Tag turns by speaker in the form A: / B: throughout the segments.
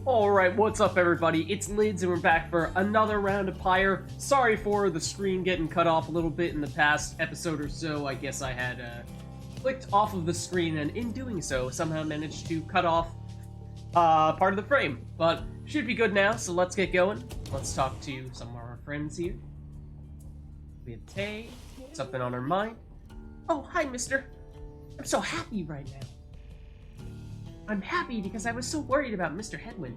A: Alright, what's up everybody? It's Lids and we're back for another round of Pyre. Sorry for the screen getting cut off a little bit in the past episode or so. I guess I had clicked off of the screen and in doing so somehow managed to cut off part of the frame. But should be good now, so let's get going. Let's talk to some of our friends here. We have Tay, something on her mind. Oh, hi mister. I'm so happy right now. I'm happy because I was so worried about Mr. Hedwin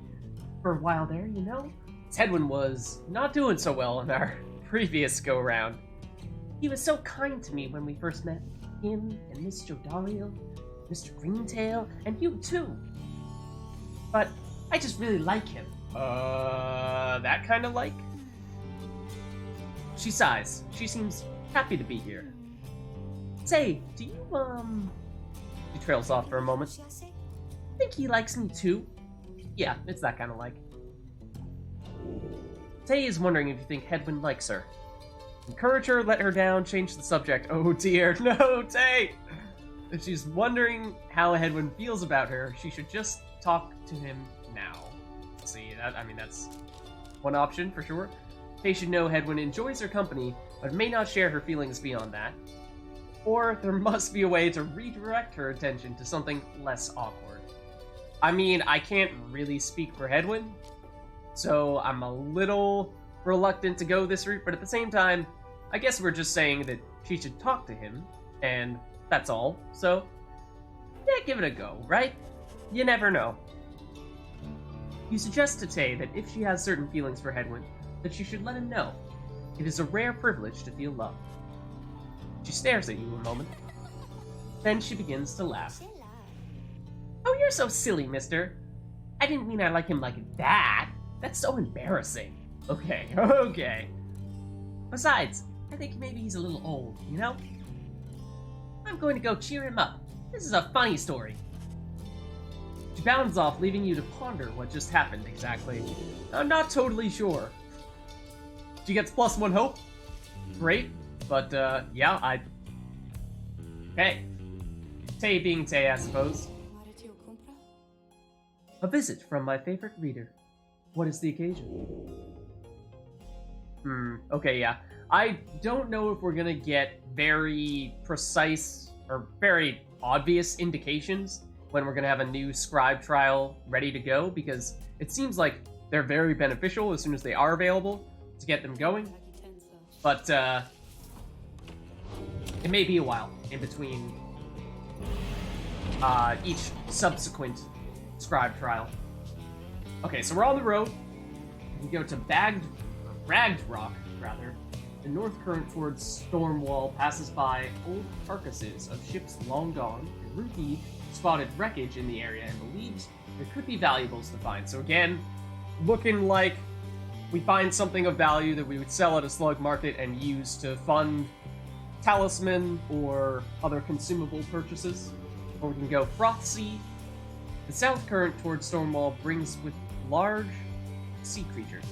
A: for a while there, you know? Hedwin was not doing so well in our previous go-round. He was so kind to me when we first met. Him and Miss Jodario, Mr. Greentail, and you too. But I just really like him. That kind of like? She sighs. She seems happy to be here. Say, do you, She trails off for a moment. I think he likes me too. Yeah, it's that kind of like. Tay is wondering if you think Hedwin likes her. Encourage her, let her down, change the subject. Oh dear, no, Tay! If she's wondering how Hedwin feels about her, she should just talk to him now. See, that's one option for sure. Tay should know Hedwin enjoys her company, but may not share her feelings beyond that. Or there must be a way to redirect her attention to something less awkward. I mean, I can't really speak for Hedwin, so I'm a little reluctant to go this route, but at the same time, I guess we're just saying that she should talk to him, and that's all. So, yeah, give it a go, right? You never know. You suggest to Tay that if she has certain feelings for Hedwin, that she should let him know. It is a rare privilege to feel love. She stares at you a moment. Then she begins to laugh. Oh, you're so silly, mister. I didn't mean I like him like that. That's so embarrassing. Okay, okay. Besides, I think maybe he's a little old, you know? I'm going to go cheer him up. This is a funny story. She bounds off, leaving you to ponder what just happened exactly. I'm not totally sure. She gets +1 hope. Great, but yeah, Okay. Tay being Tay, I suppose. A visit from my favorite reader. What is the occasion? Okay, yeah. I don't know if we're gonna get very precise or very obvious indications when we're gonna have a new scribe trial ready to go, because it seems like they're very beneficial as soon as they are available to get them going. But, it may be a while in between each subsequent scribe trial. Okay, so we're on the road. We go to Ragged Rock, rather. The north current towards Stormwall passes by old carcasses of ships long gone, and Ruthie spotted wreckage in the area and believes there could be valuables to find. So again, looking like we find something of value that we would sell at a slug market and use to fund talisman or other consumable purchases. Or we can go Frothsea. The south current towards Stormwall brings with large sea creatures.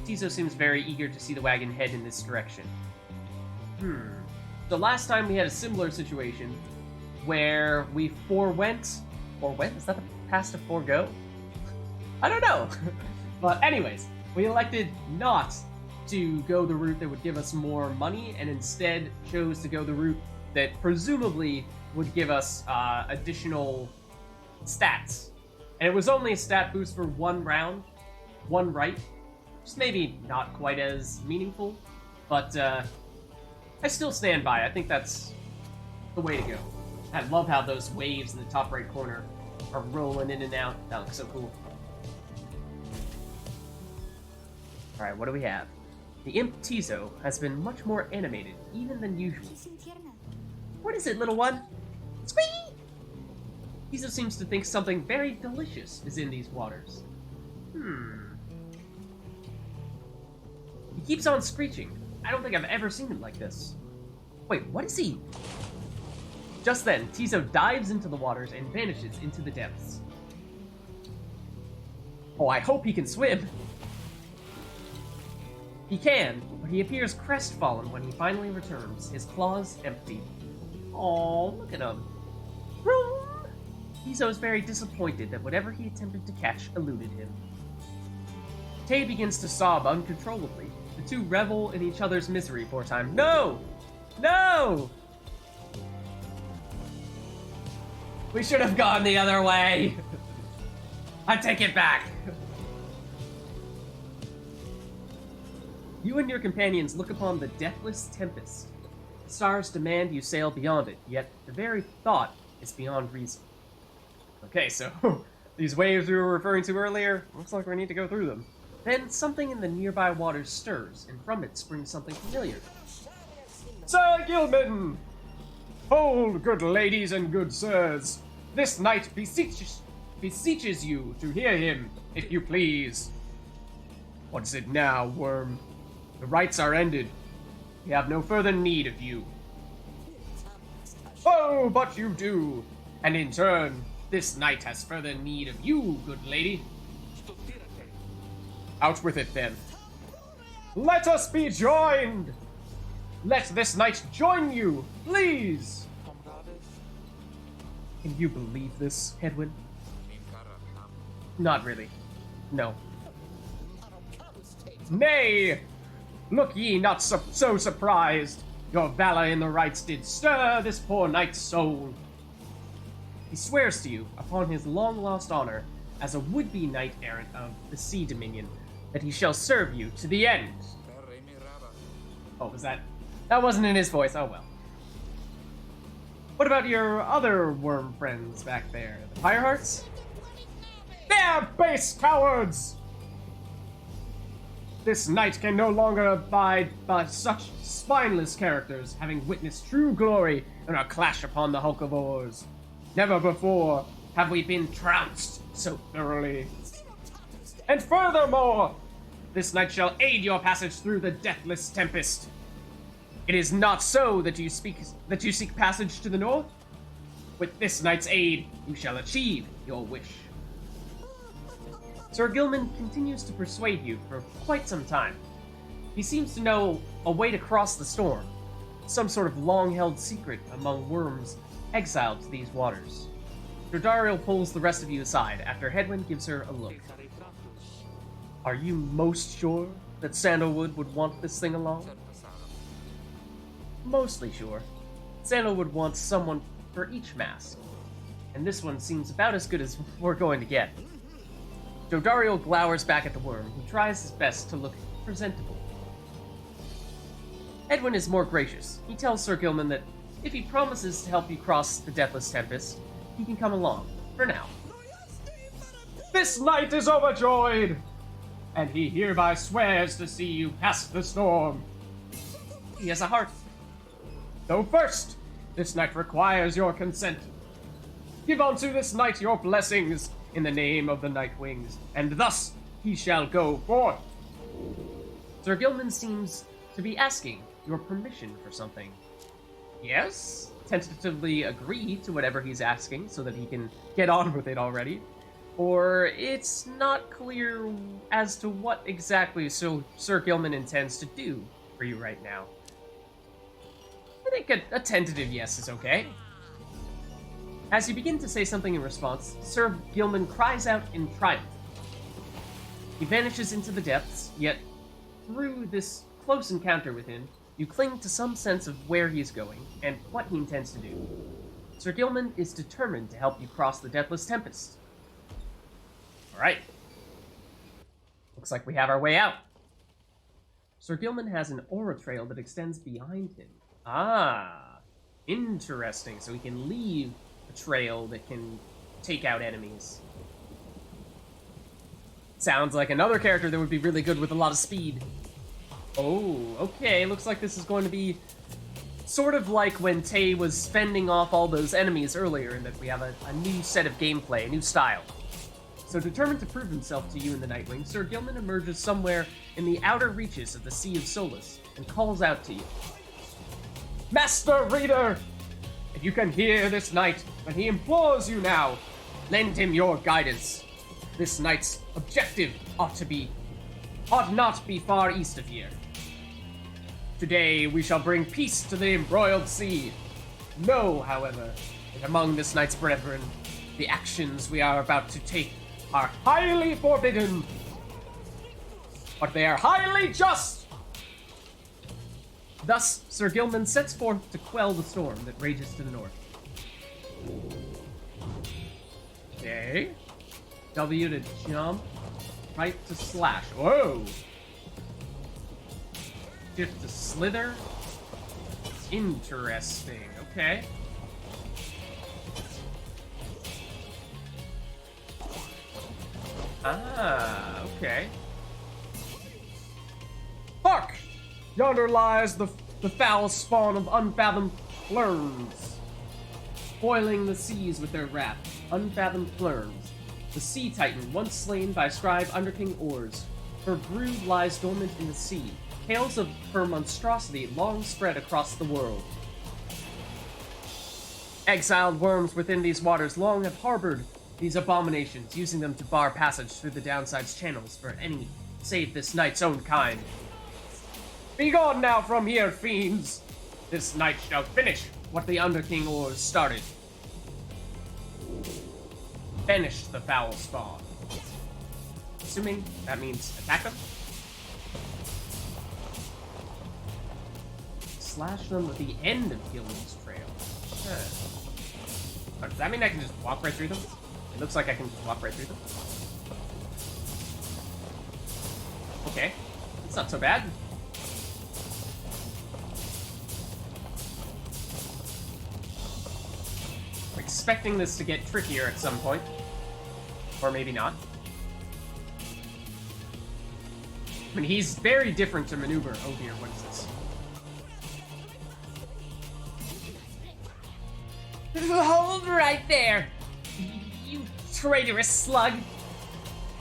A: Tizo seems very eager to see the wagon head in this direction. The last time we had a similar situation where we forewent... Forewent? Is that the past to forego? I don't know! But anyways, we elected not to go the route that would give us more money, and instead chose to go the route that presumably would give us additional stats. And it was only a stat boost for one round, one right. Just maybe not quite as meaningful, but I still stand by it. I think that's the way to go. I love how those waves in the top right corner are rolling in and out. That looks so cool. Alright, what do we have? The imp Tizo has been much more animated, even than usual. What is it, little one? Squee! Tizo seems to think something very delicious is in these waters. He keeps on screeching. I don't think I've ever seen him like this. Wait, what is he? Just then, Tizo dives into the waters and vanishes into the depths. Oh, I hope he can swim. He can, but he appears crestfallen when he finally returns, his claws empty. Aw, look at him. Vroom! Izo is very disappointed that whatever he attempted to catch eluded him. Tay begins to sob uncontrollably. The two revel in each other's misery for a time. No! No! We should have gone the other way! I take it back! You and your companions look upon the deathless tempest. The stars demand you sail beyond it, yet the very thought is beyond reason. Okay, so these waves we were referring to earlier, looks like we need to go through them. Then something in the nearby waters stirs, and from it springs something familiar. Sir Gilman! Hold, good ladies and good sirs. This knight beseeches you to hear him, if you please. What is it now, worm? The rites are ended. We have no further need of you. Oh, but you do. And in turn, this knight has further need of you, good lady. Out with it, then. Let us be joined! Let this knight join you, please! Can you believe this, Hedwyn? Not really. No. Nay! Look ye not so surprised. Your valor in the rites did stir this poor knight's soul. He swears to you, upon his long-lost honor, as a would-be knight-errant of the Sea Dominion, that he shall serve you to the end. Oh, was that? That wasn't in his voice, oh well. What about your other worm friends back there? The Pyre Hearts? They're base cowards! This knight can no longer abide by such spineless characters, having witnessed true glory in our clash upon the hulk of oars. Never before have we been trounced so thoroughly. And furthermore, this knight shall aid your passage through the deathless tempest. It is not so that you seek passage to the north. With this knight's aid, you shall achieve your wish. Sir Gilman continues to persuade you for quite some time. He seems to know a way to cross the storm, some sort of long-held secret among worms exiled to these waters. Dodariel pulls the rest of you aside after Hedwyn gives her a look. Are you most sure that Sandalwood would want this thing along? Mostly sure. Sandalwood wants someone for each mask, and this one seems about as good as we're going to get. Dodariel glowers back at the worm, who tries his best to look presentable. Edwin is more gracious. He tells Sir Gilman that if he promises to help you cross the Deathless Tempest, he can come along, for now. This knight is overjoyed, and he hereby swears to see you past the storm. He has a heart. Though first, this knight requires your consent. Give unto this knight your blessings in the name of the Night Wings, and thus he shall go forth. Sir Gilman seems to be asking your permission for something. Yes? Tentatively agree to whatever he's asking so that he can get on with it already. Or it's not clear as to what exactly Sir Gilman intends to do for you right now. I think a tentative yes is okay. As you begin to say something in response, Sir Gilman cries out in triumph. He vanishes into the depths, yet through this close encounter with him, you cling to some sense of where he is going and what he intends to do. Sir Gilman is determined to help you cross the Deathless Tempest. Alright. Looks like we have our way out. Sir Gilman has an aura trail that extends behind him. Ah, interesting. So he can leave a trail that can take out enemies. Sounds like another character that would be really good with a lot of speed. Oh, okay. Looks like this is going to be sort of like when Tay was fending off all those enemies earlier, and that we have a new set of gameplay, a new style. So determined to prove himself to you in the Nightwing, Sir Gilman emerges somewhere in the outer reaches of the Sea of Solace and calls out to you. Master Reader! If you can hear this knight when he implores you now, lend him your guidance. This knight's objective ought not be far east of here. Today we shall bring peace to the embroiled sea. Know, however, that among this knight's brethren, The actions we are about to take are highly forbidden, but they are highly just. Thus, Sir Gilman sets forth to quell the storm that rages to the north. Okay. W to jump. Right to slash. Whoa! Shift to slither. Interesting. Okay. Ah, okay. Hark! Yonder lies the foul spawn of unfathomed flurns, boiling the seas with their wrath. Unfathomed flurns, the sea titan once slain by scribe Underking oars. Her brood lies dormant in the sea. Tales of her monstrosity long spread across the world. Exiled worms within these waters long have harbored these abominations, using them to bar passage through the downside's channels for any save this knight's own kind. Be gone now from here, fiends! This night shall finish what the Underking oars started. Banish the foul spawn. Assuming that means attack them. Slash them at the end of Gilman's trail. Oh, does that mean I can just walk right through them? It looks like I can just walk right through them. Okay, it's not so bad. I'm expecting this to get trickier at some point. Or maybe not. I mean, he's very different to maneuver. Oh dear, what is this? Hold right there! You traitorous slug!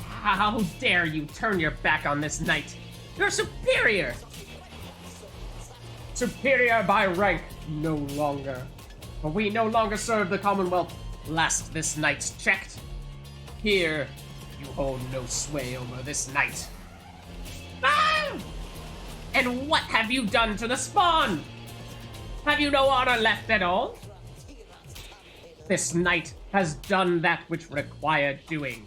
A: How dare you turn your back on this knight? You're superior! Superior by rank, no longer. For we no longer serve the Commonwealth. Last this knight's checked. Here, you hold no sway over this knight. Ah! And what have you done to the spawn? Have you no honor left at all? This knight has done that which required doing.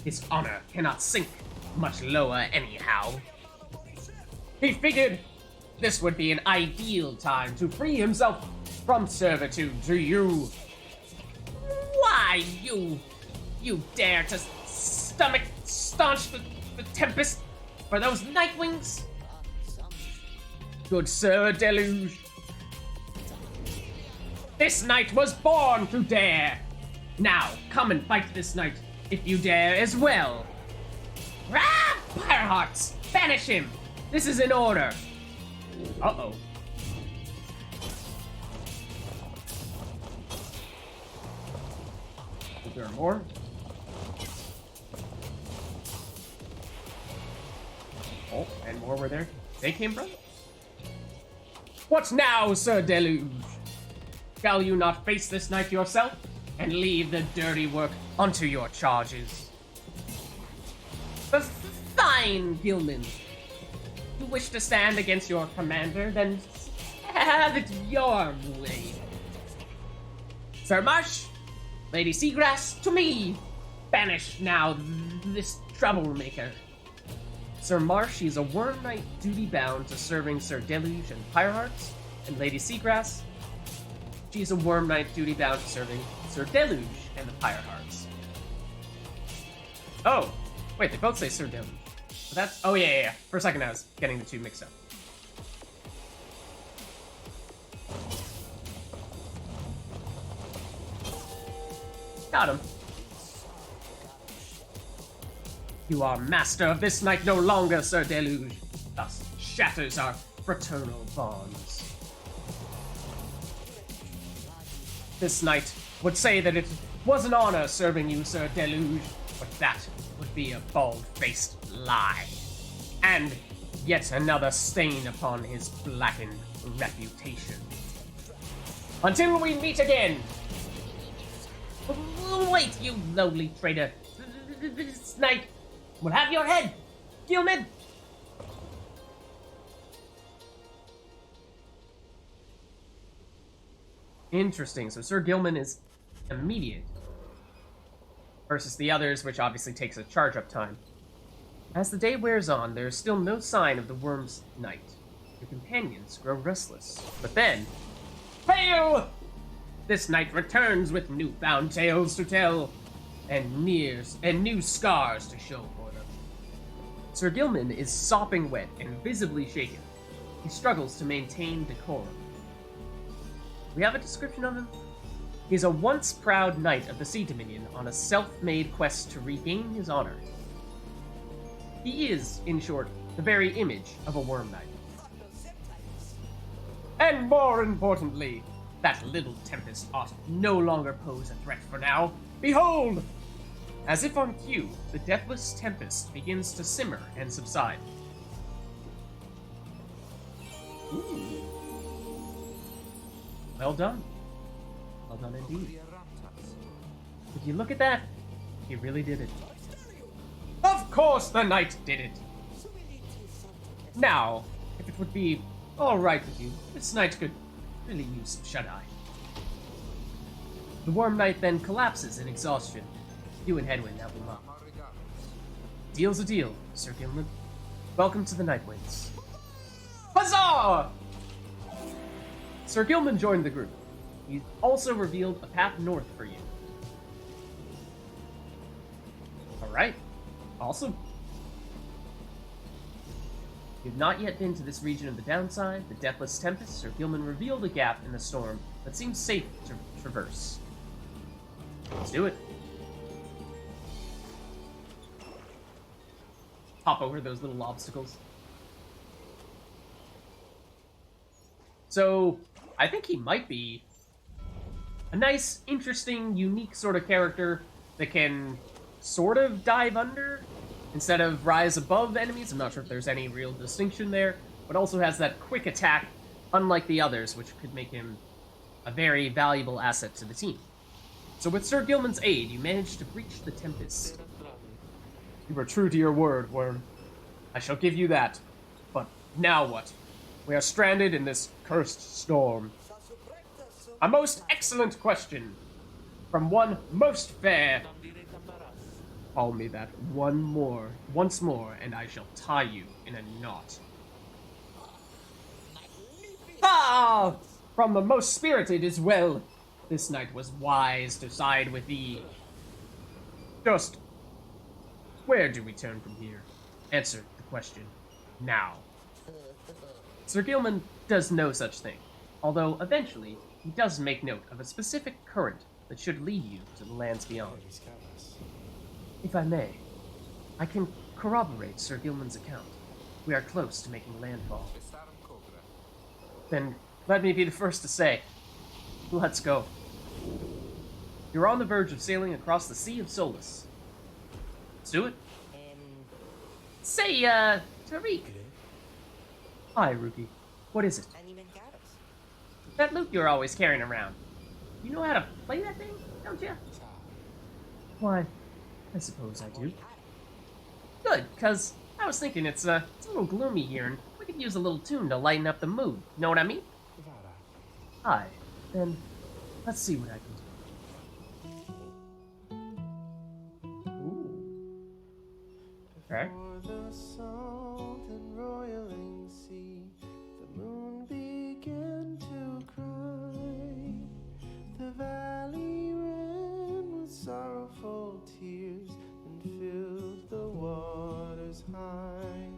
A: His honor cannot sink much lower anyhow. He figured this would be an ideal time to free himself from servitude to you. Why, you dare to staunch the tempest for those Nightwings? Good Sir Deluge. This knight was born to dare. Now, come and fight this knight, if you dare as well. Ah! Pyre hearts! Banish him! This is in order. Uh-oh. Is there more? Oh, and more were there. They came from? What now, Sir Deluge? Shall you not face this knight yourself, and leave the dirty work unto your charges? Fine, Gilman. You wish to stand against your commander, then have it your way. Sir Marsh, Lady Seagrass, to me! Banish now this troublemaker. Sir Marsh is a worm knight duty-bound to serving Sir Deluge and Pyre hearts, and Lady Seagrass, she's a worm knight duty-bound to serving Sir Deluge and the Pyre hearts. Oh, wait, they both say Sir Deluge. But that's, oh yeah. For a second I was getting the two mixed up. Got him. You are master of this night no longer, Sir Deluge. Thus shatters our fraternal bonds. This knight would say that it was an honor serving you, Sir Deluge, but that would be a bald-faced lie. And yet another stain upon his blackened reputation. Until we meet again! Wait, you lowly traitor. This knight will have your head, Gilman! Interesting, so Sir Gilman is immediate. versus the others, which obviously takes a charge-up time. As the day wears on, there is still no sign of the worm's night. Your companions grow restless. But then... Fail! This night returns with newfound tales to tell, and new scars to show for them. Sir Gilman is sopping wet and visibly shaken. He struggles to maintain decorum. We have a description of him? He's a once proud knight of the Sea Dominion on a self-made quest to regain his honor. He is, in short, the very image of a worm knight. And more importantly, that little tempest ought no longer pose a threat for now. Behold! As if on cue, the deathless tempest begins to simmer and subside. Ooh. Well done. Well done indeed. Did you look at that? He really did it. Of course the knight did it! Now, if it would be alright with you, this knight could really use some shut-eye. The Worm Knight then collapses in exhaustion. You and Hedwyn help him up. Deal's a deal, Sir Gilman. Welcome to the Nightwinds. Huzzah! Sir Gilman joined the group. He also revealed a path north for you. Alright. Awesome. You've not yet been to this region of the downside, the Deathless Tempest. Sir Gilman revealed a gap in the storm that seems safe to traverse. Let's do it. Hop over those little obstacles. So, I think he might be a nice, interesting, unique sort of character that can sort of dive under instead of rise above enemies. I'm not sure if there's any real distinction there, but also has that quick attack, unlike the others, which could make him a very valuable asset to the team. So with Sir Gilman's aid, you managed to breach the Tempest. You were true to your word, Worm. I shall give you that. But now what? We are stranded in this cursed storm. A most excellent question. From one most fair. Call me that once more, and I shall tie you in a knot. Ah! From the most spirited as well. This knight was wise to side with thee. Just, where do we turn from here? Answer the question, now. Sir Gilman does no such thing, although eventually he does make note of a specific current that should lead you to the lands beyond. If I may, I can corroborate Sir Gilman's account. We are close to making landfall. Then let me be the first to say, let's go. You're on the verge of sailing across the Sea of Solace. Let's do it. Say, Tariq. Hi, Ruki. What is it? That lute you're always carrying around. You know how to play that thing, don't you? Why, I suppose I do. Good, because I was thinking it's a little gloomy here, and we could use a little tune to lighten up the mood. Know what I mean? Aye. Then, let's see what I can do. Ooh. Okay.
B: For the salt and roiling sea, the moon began to cry. The valley ran with sorrowful tears and filled the waters high.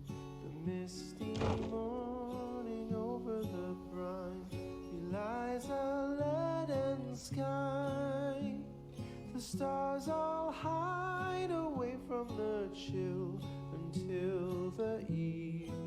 B: The misty morning over the brine belies a leaden sky. The stars all hide away from the chill until the evening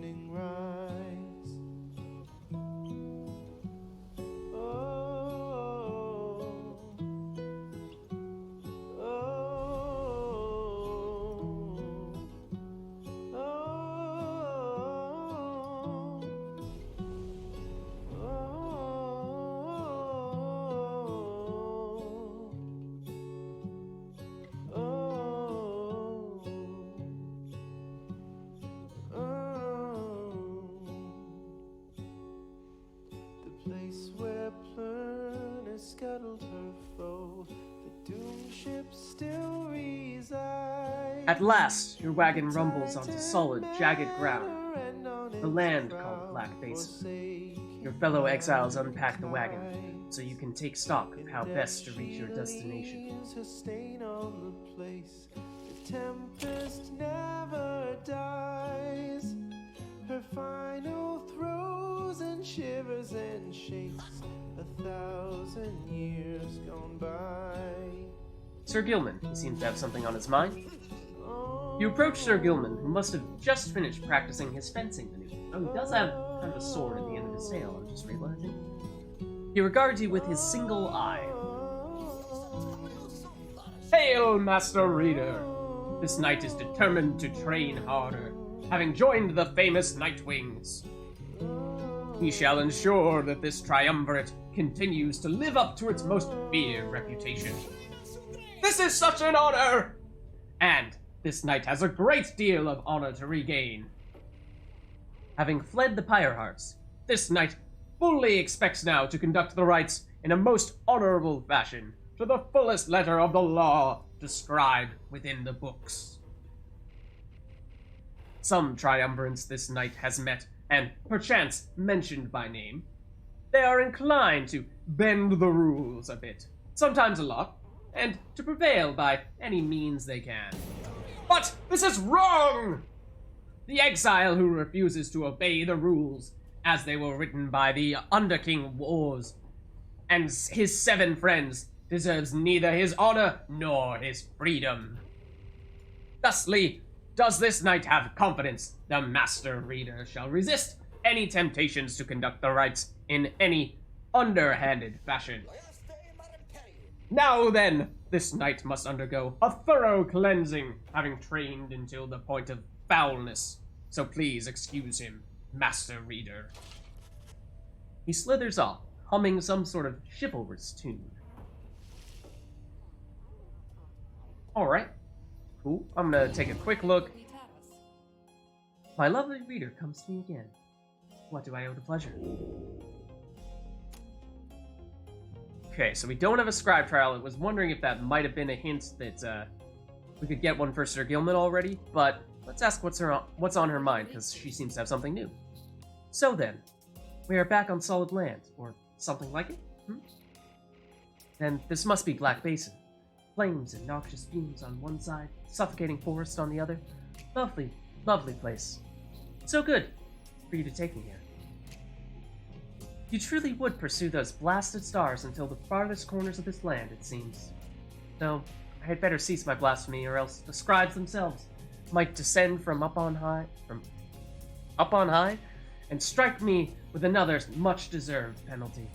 A: At last, your wagon rumbles onto solid, jagged ground, the land called Black Basin. Your fellow exiles unpack the wagon, so you can take stock of how best to reach your destination.
B: The tempest never dies. Her final throes and shivers and shakes 1,000 years gone by.
A: Sir Gilman, he seems to have something on his mind. You approach Sir Gilman, who must have just finished practicing his fencing maneuver. Oh, he does have kind of a sword at the end of his tail, I'm just realizing. He regards you with his single eye. Hail, Master Reader! This knight is determined to train harder, having joined the famous Nightwings. He shall ensure that this triumvirate continues to live up to its most feared reputation. This is such an honor! And this knight has a great deal of honor to regain. Having fled the Pyre Hearts, this knight fully expects now to conduct the rites in a most honorable fashion, to the fullest letter of the law described within the books. Some triumvirates this knight has met, and perchance mentioned by name. They are inclined to bend the rules a bit, sometimes a lot, and to prevail by any means they can. But this is wrong! The exile who refuses to obey the rules, as they were written by the Underking Wars, and his 7 friends, deserves neither his honor nor his freedom. Thusly, does this knight have confidence the Master Reader shall resist any temptations to conduct the rites in any underhanded fashion. Now then, this knight must undergo a thorough cleansing, having trained until the point of foulness. So please excuse him, Master Reader. He slithers off, humming some sort of chivalrous tune. Alright, cool. I'm gonna take a quick look. My lovely reader comes to me again. What do I owe the pleasure? Okay, so we don't have a scribe trial. I was wondering if that might have been a hint that we could get one for Sir Gilman already, but let's ask what's on her mind, because she seems to have something new. So then, we are back on solid land, or something like it? Then this must be Black Basin. Flames and noxious fumes on one side, suffocating forest on the other. Lovely, lovely place. So good for you to take me here. You truly would pursue those blasted stars until the farthest corners of this land, it seems. Though, I had better cease my blasphemy, or else the scribes themselves might descend from up on high, and strike me with another much-deserved penalty.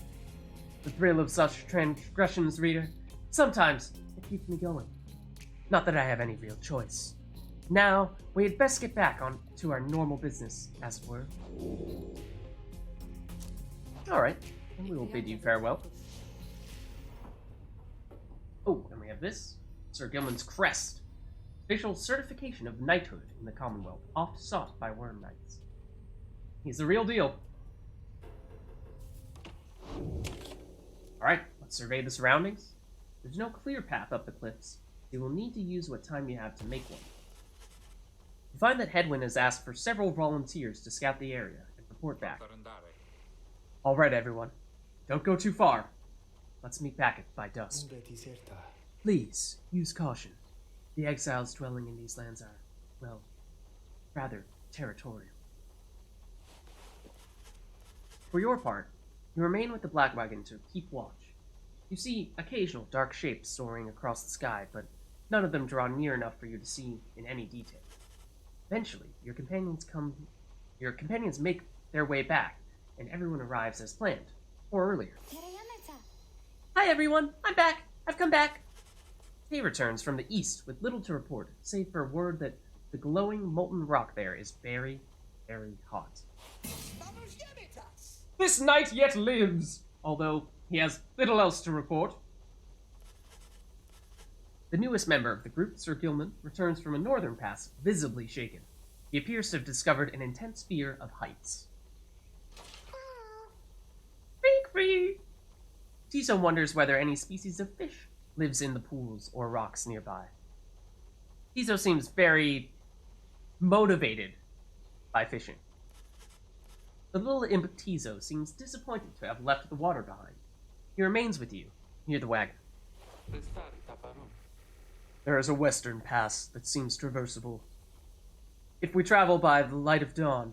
A: The thrill of such transgressions, reader, sometimes it keeps me going. Not that I have any real choice. Now, we had best get back on to our normal business, as it were. Alright, and we will bid you farewell. Oh, and we have this. Sir Gilman's crest. Official certification of knighthood in the Commonwealth, oft sought by worm knights. He's the real deal. Alright, let's survey the surroundings. There's no clear path up the cliffs. You will need to use what time you have to make one. You find that Hedwyn has asked for several volunteers to scout the area and report back. Alright, everyone. Don't go too far. Let's meet back by dusk. Please, use caution. The exiles dwelling in these lands are, well, rather territorial. For your part, you remain with the Black Wagon to keep watch. You see occasional dark shapes soaring across the sky, but none of them draw near enough for you to see in any detail. Eventually, your companions make their way back, and everyone arrives as planned, or earlier. Hi everyone, I'm back! I've come back! He returns from the east with little to report, save for word that the glowing molten rock there is very, very hot. This knight yet lives, although he has little else to report. The newest member of the group, Sir Gilman, returns from a northern pass, visibly shaken. He appears to have discovered an intense fear of heights. Freak free! Tiso wonders whether any species of fish lives in the pools or rocks nearby. Tizo seems very motivated by fishing. The little imp Tizo seems disappointed to have left the water behind. He remains with you, near the wagon. There is a western pass that seems traversable. If we travel by the light of dawn,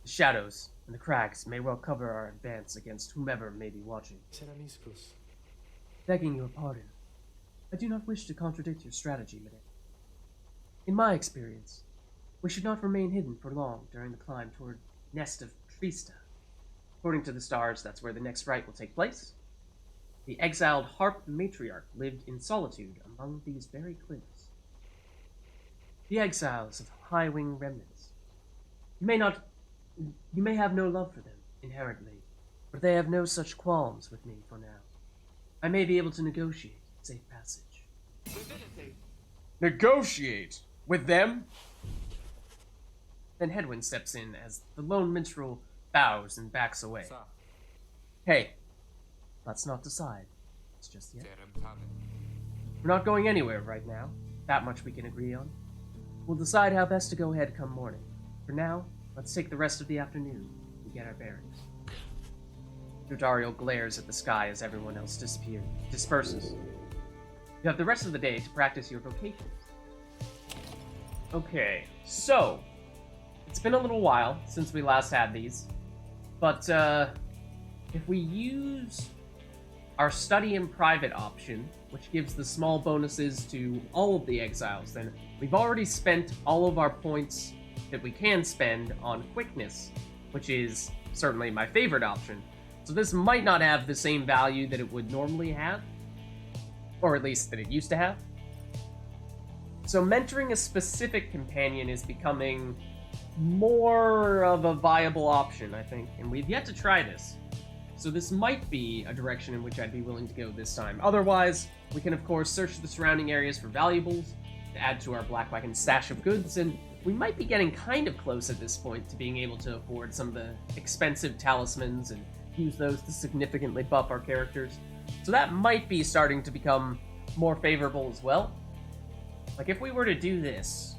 A: the shadows and the crags may well cover our advance against whomever may be watching. Begging your pardon, I do not wish to contradict your strategy, madame. In my experience, we should not remain hidden for long during the climb toward Nest of Trista. According to the stars, that's where the next rite will take place. The Exiled Harp matriarch lived in solitude among these very cliffs. The exiles of high-wing remnants. You may have no love for them, inherently, but they have no such qualms with me for now. I may be able to negotiate safe passage. Negotiate? With them? Then Hedwyn steps in as the lone minstrel bows and backs away. Hey, let's not decide. It's just yet. We're not going anywhere right now. That much we can agree on. We'll decide how best to go ahead come morning. For now, let's take the rest of the afternoon and get our bearings. Dodariel glares at the sky as everyone else disperses. You have the rest of the day to practice your vocations. Okay, so it's been a little while since we last had these, but if we use our study in private option, which gives the small bonuses to all of the exiles, then we've already spent all of our points that we can spend on quickness, which is certainly my favorite option. So this might not have the same value that it would normally have, or at least that it used to have. So mentoring a specific companion is becoming more of a viable option, I think, and we've yet to try this. So this might be a direction in which I'd be willing to go this time. Otherwise, we can of course search the surrounding areas for valuables to add to our Black Wagon stash of goods, and we might be getting kind of close at this point to being able to afford some of the expensive talismans and use those to significantly buff our characters. So that might be starting to become more favorable as well. Like if we were to do this,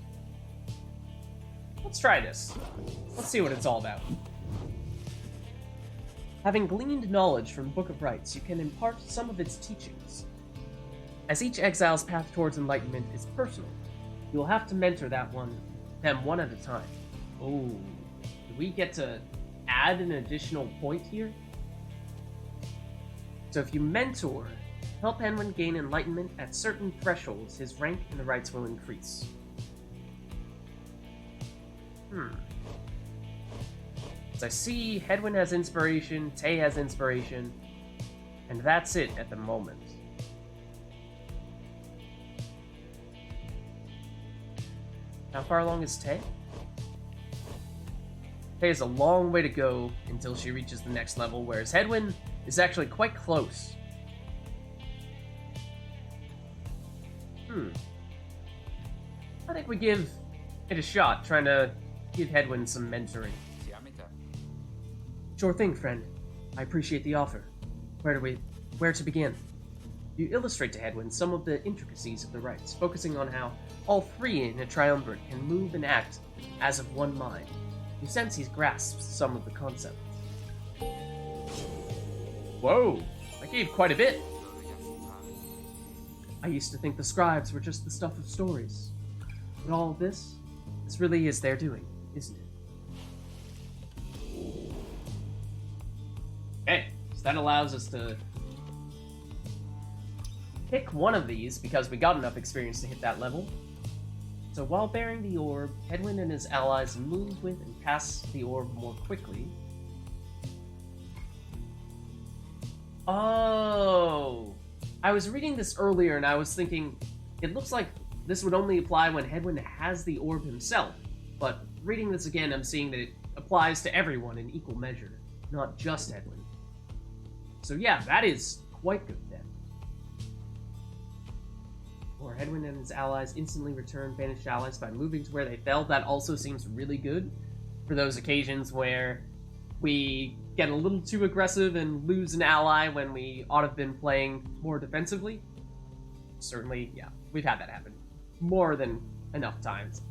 A: let's try this. Let's see what it's all about. Having gleaned knowledge from Book of Rites, you can impart some of its teachings. As each exile's path towards enlightenment is personal, you will have to mentor them one at a time. Oh, do we get to add an additional point here? So if you mentor, help Henwin gain enlightenment at certain thresholds, his rank in the rites will increase. So I see Hedwyn has inspiration, Tay has inspiration, and that's it at the moment. How far along is Tay? Tay has a long way to go until she reaches the next level, whereas Hedwyn is actually quite close. I think we give it a shot, trying to give Hedwyn some mentoring. Sure thing, friend. I appreciate the offer. Where to begin? You illustrate to Hedwyn some of the intricacies of the rites, focusing on how all three in a triumvirate can move and act as of one mind. You sense he grasps some of the concepts. Whoa, that gave quite a bit. I used to think the scribes were just the stuff of stories. But all of this really is their doing, isn't it? Okay, so that allows us to pick one of these because we got enough experience to hit that level. So while bearing the orb, Hedwyn and his allies move with and pass the orb more quickly. Oh! I was reading this earlier and I was thinking, it looks like this would only apply when Hedwyn has the orb himself. But reading this again, I'm seeing that it applies to everyone in equal measure, not just Hedwyn. So yeah, that is quite good then. Or Hedwyn and his allies instantly return vanished allies by moving to where they fell. That also seems really good for those occasions where we get a little too aggressive and lose an ally when we ought to have been playing more defensively. Certainly, yeah, we've had that happen more than enough times.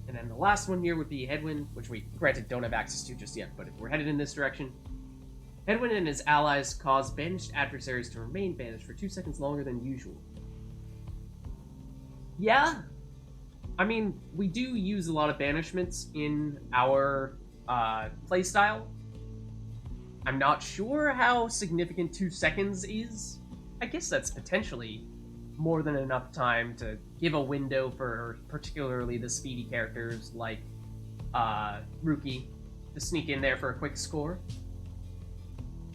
A: And then the last one here would be Hedwyn, which we, granted, don't have access to just yet, but if we're headed in this direction, Hedwyn and his allies cause banished adversaries to remain banished for 2 seconds longer than usual. Yeah, I mean, we do use a lot of banishments in our playstyle. I'm not sure how significant 2 seconds is. I guess that's potentially more than enough time to give a window for particularly the speedy characters like Ruki to sneak in there for a quick score.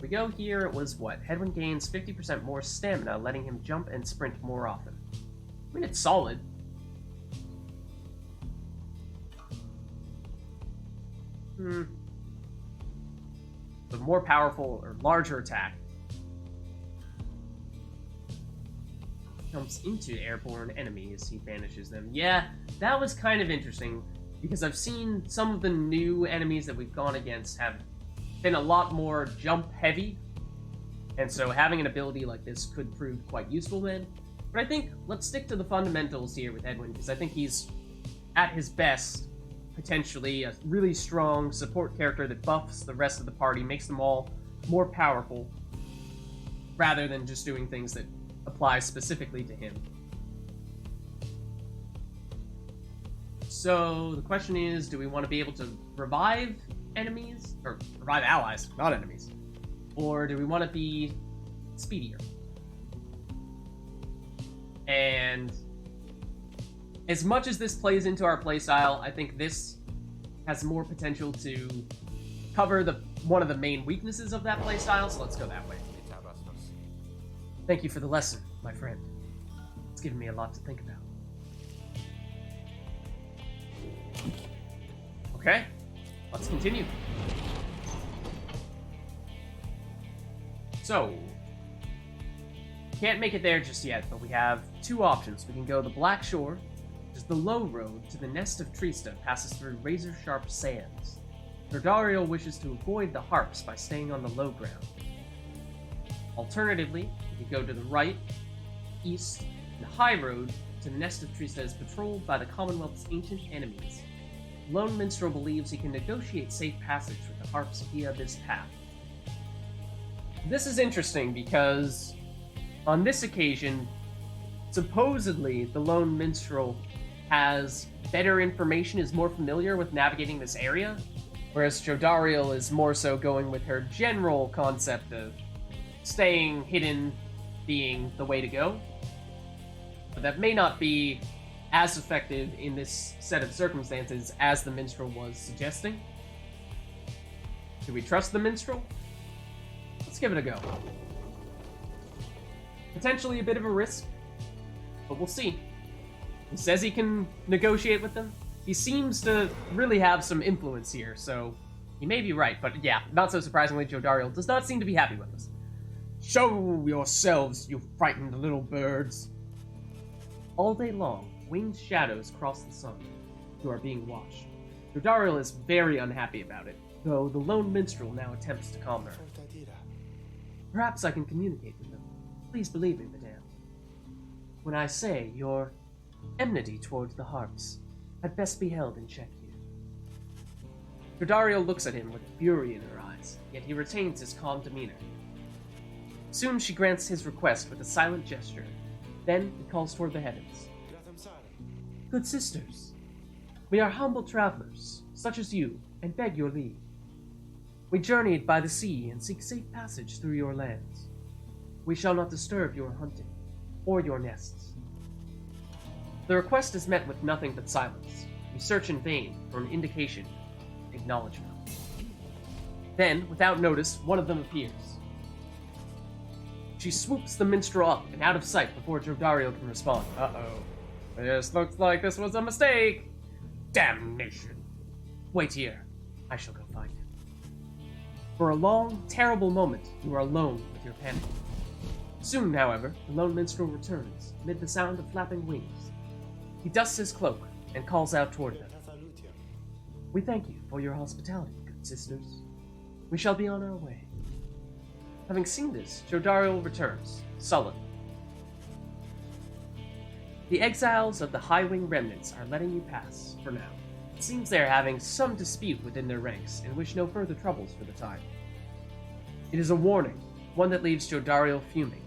A: We go here, it was what? Hedwyn gains 50% more stamina, letting him jump and sprint more often. I mean, it's solid. The more powerful or larger attack jumps into airborne enemies, he banishes them. Yeah, that was kind of interesting, because I've seen some of the new enemies that we've gone against have been a lot more jump heavy, and so having an ability like this could prove quite useful then. But I think let's stick to the fundamentals here with Hedwyn, because I think he's at his best potentially a really strong support character that buffs the rest of the party, makes them all more powerful, rather than just doing things that apply specifically to him. So the question is, do we want to be able to revive enemies? Or revive allies, not enemies. Or do we want to be speedier? And as much as this plays into our playstyle, I think this has more potential to cover one of the main weaknesses of that playstyle, so let's go that way. Thank you for the lesson, my friend. It's given me a lot to think about. Okay, let's continue. So, can't make it there just yet, but we have two options. We can go the Black Shore, which is the low road to the nest of Trista, passes through razor-sharp sands. Dardariel wishes to avoid the harps by staying on the low ground. Alternatively, we can go to the right, east, and the high road to the nest of Trista is patrolled by the Commonwealth's ancient enemies. The lone minstrel believes he can negotiate safe passage with the harps via this path. This is interesting because on this occasion, supposedly the lone minstrel has better information, is more familiar with navigating this area, whereas Jodariel is more so going with her general concept of staying hidden being the way to go. But that may not be as effective in this set of circumstances as the minstrel was suggesting. Do we trust the minstrel? Let's give it a go. Potentially a bit of a risk, but we'll see. He says he can negotiate with them. He seems to really have some influence here, so he may be right. But yeah, not so surprisingly, Jodariel does not seem to be happy with us. Show yourselves, you frightened little birds. All day long, winged shadows cross the sun. You are being watched. Jodariel is very unhappy about it, though the lone minstrel now attempts to calm her. Perhaps I can communicate with them. Please believe me, madame. When I say your enmity towards the harps had best be held in check here. Jodariel looks at him with fury in her eyes, yet he retains his calm demeanor. Soon she grants his request with a silent gesture. Then he calls toward the heavens. Good sisters, we are humble travelers, such as you, and beg your leave. We journeyed by the sea and seek safe passage through your lands. We shall not disturb your hunting, or your nests. The request is met with nothing but silence. We search in vain for an indication, acknowledgement. Then, without notice, one of them appears. She swoops the minstrel up and out of sight before Jodariel can respond. Uh-oh. This looks like this was a mistake. Damnation. Wait here. I shall go find him. For a long, terrible moment, you are alone with your panic. Soon, however, the lone minstrel returns, amid the sound of flapping wings. He dusts his cloak and calls out toward them. We thank you for your hospitality, good sisters. We shall be on our way. Having seen this, Jodariel returns, sullen. The exiles of the High-Wing remnants are letting you pass, for now. It seems they are having some dispute within their ranks, and wish no further troubles for the time. It is a warning, one that leaves Jodariel fuming.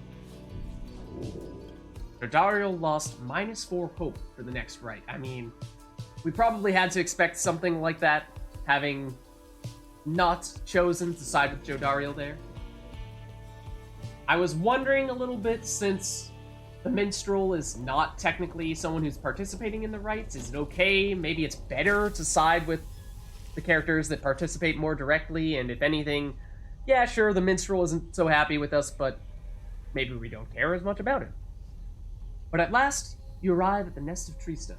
A: Jodariel lost -4 hope for the next right. I mean, we probably had to expect something like that, having not chosen to side with Jodariel there. I was wondering a little bit, since the minstrel is not technically someone who's participating in the rites, is it okay? Maybe it's better to side with the characters that participate more directly, and if anything, yeah, sure, the minstrel isn't so happy with us, but maybe we don't care as much about him. But at last, you arrive at the Nest of Trista,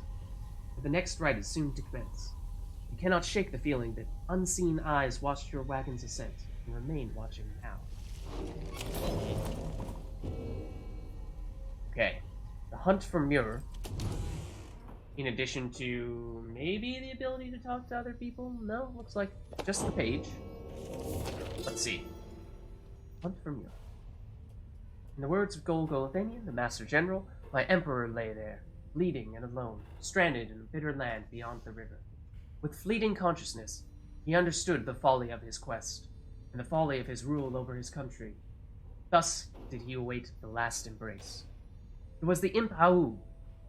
A: where the next rite is soon to commence. You cannot shake the feeling that unseen eyes watched your wagon's ascent, and remain watching now. Okay, the hunt for Mueller, in addition to maybe the ability to talk to other people? No, looks like just the page. Let's see. Hunt for Mueller. In the words of Golgolothanian, the Master General, my Emperor lay there, bleeding and alone, stranded in a bitter land beyond the river. With fleeting consciousness, he understood the folly of his quest, and the folly of his rule over his country. Thus did he await the last embrace. It was the Imp Hau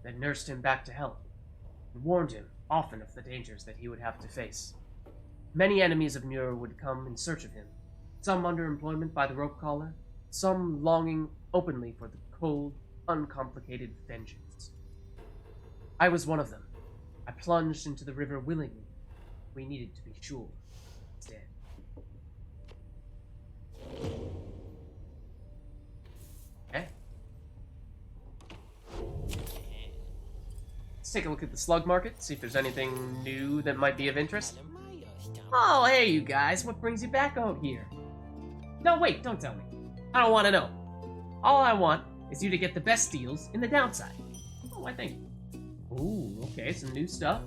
A: that nursed him back to health, and warned him often of the dangers that he would have to face. Many enemies of Mueller would come in search of him, some under employment by the rope collar, some longing openly for the cold, uncomplicated vengeance. I was one of them. I plunged into the river willingly. We needed to be sure he's dead. Okay. Let's take a look at the slug market, see if there's anything new that might be of interest. Oh, hey, you guys, what brings you back out here? No, wait, don't tell me. I don't want to know. All I want is you to get the best deals in the downside. Oh, I think. Ooh, okay, some new stuff.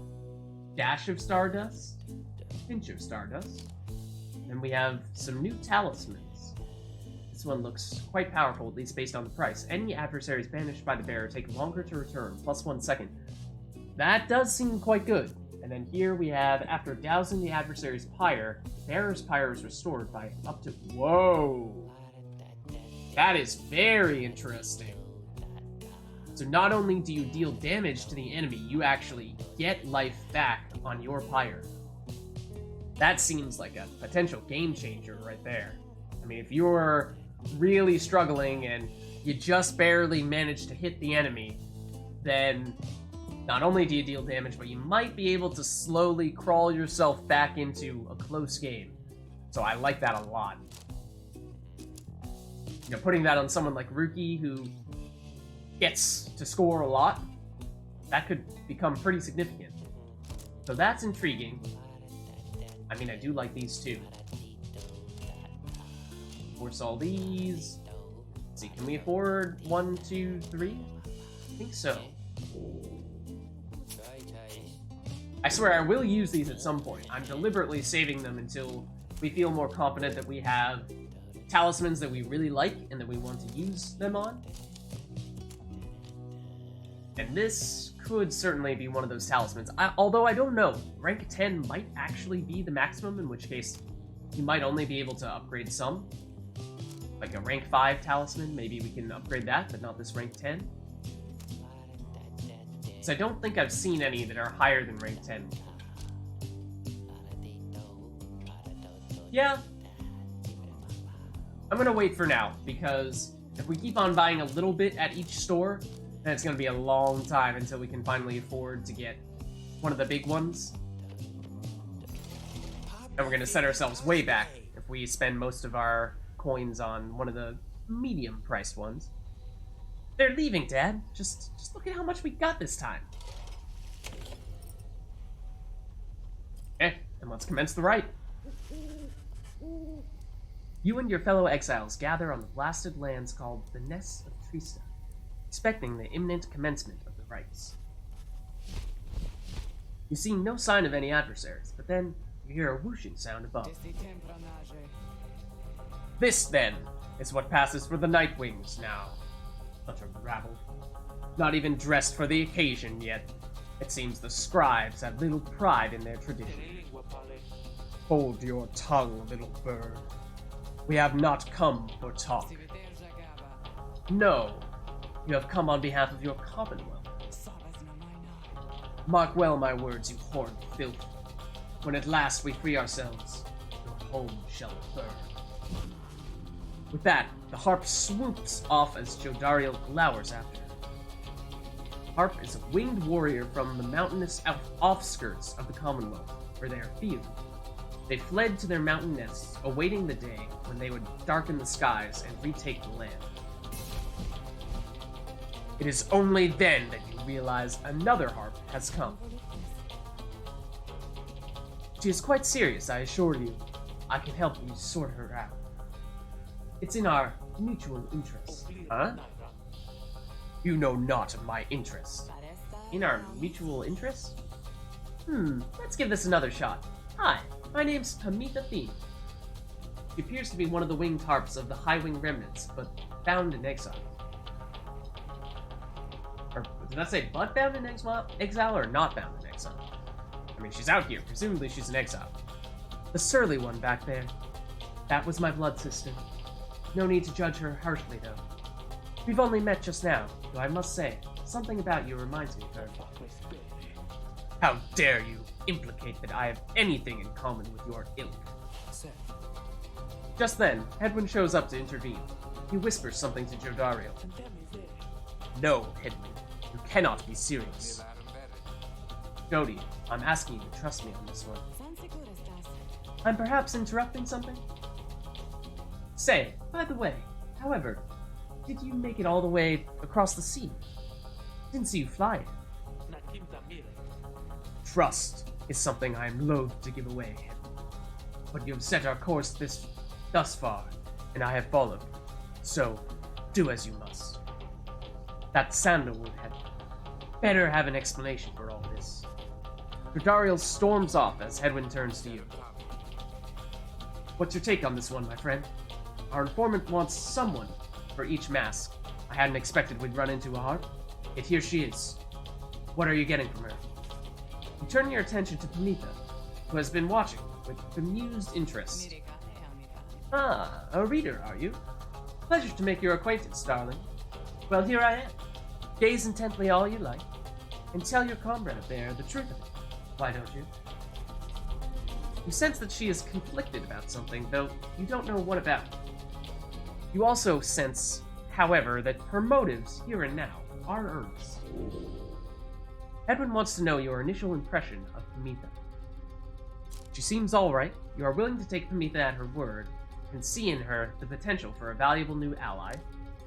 A: Dash of Stardust. Pinch of Stardust. Then we have some new Talismans. This one looks quite powerful, at least based on the price. Any adversaries banished by the bearer take longer to return, plus 1 second. That does seem quite good. And then here we have, after dousing the adversary's Pyre, the bearer's Pyre is restored by up to... Whoa! That is very interesting. So not only do you deal damage to the enemy, you actually get life back on your Pyre. That seems like a potential game changer right there. I mean, if you're really struggling and you just barely manage to hit the enemy, then not only do you deal damage, but you might be able to slowly crawl yourself back into a close game. So I like that a lot. You know, putting that on someone like Ruki, who gets to score a lot, that could become pretty significant. So that's intriguing. I mean, I do like these too. Force all these. Let's see, can we afford 1, 2, 3? I think so. I swear I will use these at some point. I'm deliberately saving them until we feel more confident that we have talismans that we really like and that we want to use them on. And this could certainly be one of those talismans. Although I don't know. Rank 10 might actually be the maximum, in which case you might only be able to upgrade some. Like a rank 5 talisman, maybe we can upgrade that, but not this rank 10. So I don't think I've seen any that are higher than rank 10. Yeah. I'm gonna wait for now, because if we keep on buying a little bit at each store, then it's gonna be a long time until we can finally afford to get one of the big ones. And we're gonna set ourselves way back if we spend most of our coins on one of the medium-priced ones. They're leaving, Dad. Just look at how much we got this time. Okay, then let's commence the rite. You and your fellow exiles gather on the blasted lands called the Nest of Trista, expecting the imminent commencement of the rites. You see no sign of any adversaries, but then you hear a whooshing sound above. This, then, is what passes for the Night Wings now. Such a rabble. Not even dressed for the occasion yet. It seems the scribes have little pride in their tradition. Hold your tongue, little bird. We have not come for talk. No, you have come on behalf of your commonwealth. Mark well my words, you horrid filth. When at last we free ourselves, your home shall burn. With that, the harp swoops off as Jodariel glowers after her. Harp is a winged warrior from the mountainous offskirts of the Commonwealth, where they are feared. They fled to their mountain nests, awaiting the day when they would darken the skies and retake the land. It is only then that you realize another harp has come. She is quite serious, I assure you. I can help you sort her out. It's in our mutual interest. Huh? You know not of my interest. In our mutual interest? Let's give this another shot. Hi, my name's Pamitha Theme. She appears to be one of the winged harps of the High Wing Remnants, but found in exile. Or did I say but found in exile or not found in exile? I mean, she's out here. Presumably she's in exile. The surly one back there. That was my blood sister. No need to judge her harshly, though. We've only met just now, though I must say, something about you reminds me of her. How dare you implicate that I have anything in common with your ilk? Just then, Hedwyn shows up to intervene. He whispers something to Jodariel. No, Hedwyn, you cannot be serious. Jody, I'm asking you to trust me on this one. I'm perhaps interrupting something? Say, by the way, however, did you make it all the way across the sea? Didn't see you fly it. Trust is something I am loath to give away, but you have set our course thus far, and I have followed. So, do as you must. That sandalwood had better have an explanation for all this. Jodariel storms off as Hedwyn turns to you. What's your take on this one, my friend? Our informant wants someone for each mask. I hadn't expected we'd run into a harp. Yet here she is. What are you getting from her? You turn your attention to Pamitha, who has been watching with bemused interest. Ah, a reader, are you? Pleasure to make your acquaintance, darling. Well, here I am. Gaze intently all you like, and tell your comrade there the truth of it. Why don't you? You sense that she is conflicted about something, though you don't know what about. You also sense, however, that her motives, here and now, are earnest. Hedwyn wants to know your initial impression of Pamitha. She seems alright, you are willing to take Pamitha at her word, and see in her the potential for a valuable new ally,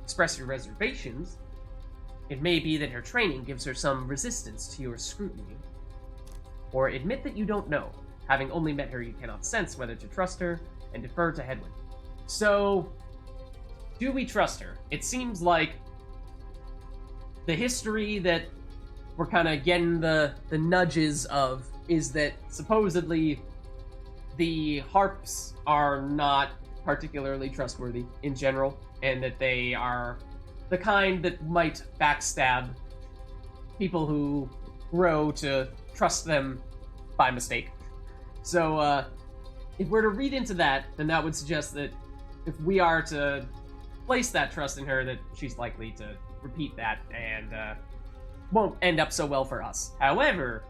A: express your reservations. It may be that her training gives her some resistance to your scrutiny, or admit that you don't know. Having only met her, you cannot sense whether to trust her, and defer to Hedwyn. So, do we trust her? It seems like the history that we're kind of getting the nudges of is that supposedly the harps are not particularly trustworthy in general, and that they are the kind that might backstab people who grow to trust them by mistake. So, if we're to read into that, then that would suggest that if we are to place that trust in her, that she's likely to repeat that and won't end up so well for us. However,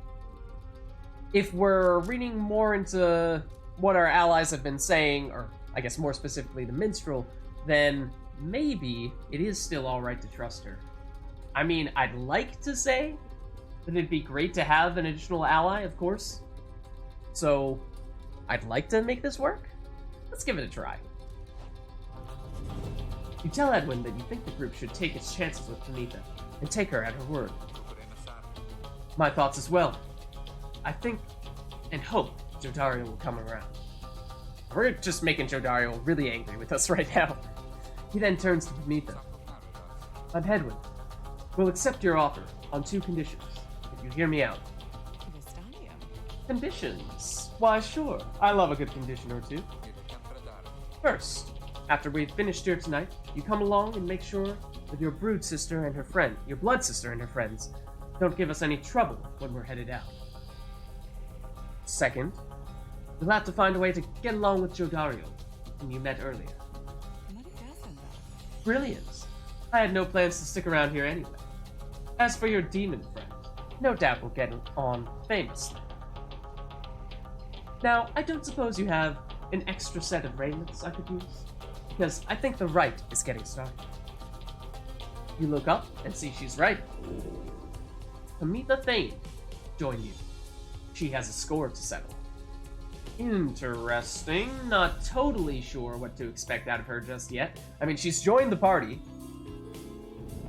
A: if we're reading more into what our allies have been saying, or I guess more specifically the minstrel, then maybe it is still alright to trust her. I mean, I'd like to say that it'd be great to have an additional ally, of course. So, I'd like to make this work. Let's give it a try. You tell Edwin that you think the group should take its chances with Pamitha, and take her at her word. My thoughts as well. I think and hope Jodariel will come around. We're just making Jodariel really angry with us right now. He then turns to Pamitha. I'm Hedwyn. We'll accept your offer on 2 conditions, if you hear me out. Conditions? Why, sure. I love a good condition or two. First, after we've finished here tonight, you come along and make sure with your brood sister and her friend, your blood sister and her friends. Don't give us any trouble when we're headed out. Second, you'll have to find a way to get along with Jodario, whom you met earlier. Brilliant. I had no plans to stick around here anyway. As for your demon friend, no doubt we'll get on famously. Now, I don't suppose you have an extra set of raiments I could use, because I think the rite is getting started. You look up and see she's right. Amita Thane joined you. She has a score to settle. Interesting. Not totally sure what to expect out of her just yet. I mean, she's joined the party.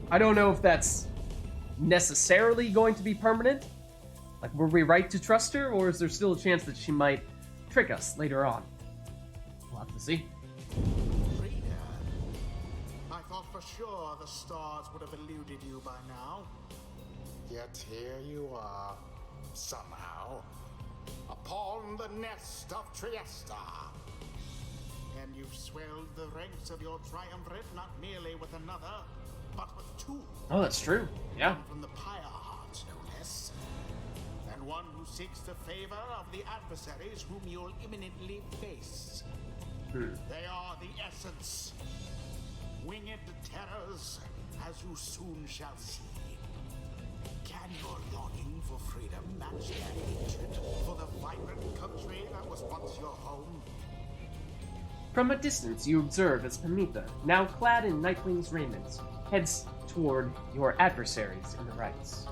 A: I don't know if that's necessarily going to be permanent. Like, were we right to trust her, or is there still a chance that she might trick us later on? We'll have to see.
C: I thought for sure the stars would have eluded you by now. Yet here you are, somehow, upon the nest of Triesta. And you've swelled the ranks of your triumvirate not merely with another, but with two.
A: Oh, that's true. Yeah.
C: One from the Pyre heart, no less. And one who seeks the favor of the adversaries whom you'll imminently face. They are the essence. Winged terrors, as you soon shall see. Can your longing for freedom match their hatred for the vibrant country that was once your home?
A: From a distance, you observe as Pamita, now clad in Nightwing's raiment, heads toward your adversaries in the rites.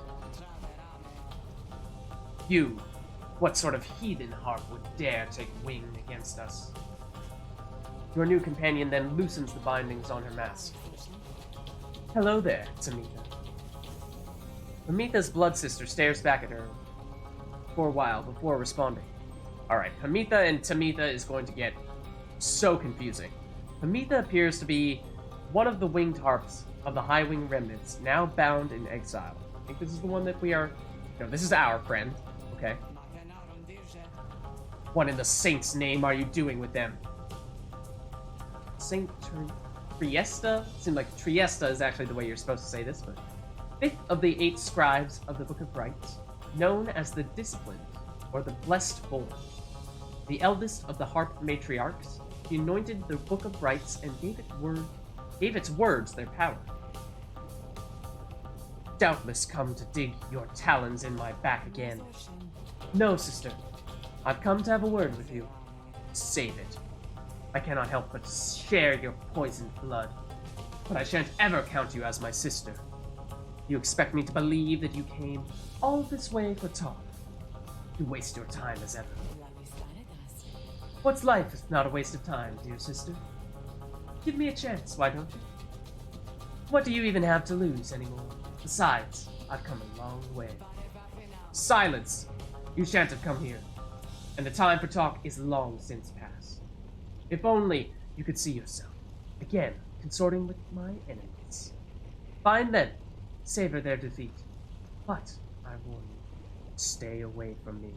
A: You, what sort of heathen harp would dare take wing against us? Your new companion then loosens the bindings on her mask. Hello there, Tamita. Pamita's blood sister stares back at her for a while before responding. Alright, Pamita and Tamita is going to get so confusing. Pamita appears to be one of the winged harps of the High Wing remnants, now bound in exile. I think this is the one that we are... No, this is our friend. Okay. What in the saint's name are you doing with them? Saint Triesta? Seemed like Triesta is actually the way you're supposed to say this, but... Fifth of the 8 scribes of the Book of Rites, known as the Disciplined, or the Blessed Born. The eldest of the Harp Matriarchs, he anointed the Book of Rites and gave its words their power. Doubtless come to dig your talons in my back again. No, sister. I've come to have a word with you. Save it. I cannot help but share your poisoned blood, but I shan't ever count you as my sister. You expect me to believe that you came all this way for talk? You waste your time as ever. What's life if not a waste of time, dear sister? Give me a chance, why don't you? What do you even have to lose anymore? Besides, I've come a long way. Silence! You shan't have come here, and the time for talk is long since past. If only you could see yourself, again, consorting with my enemies. Fine then, savor their defeat. But, I warn you, stay away from me.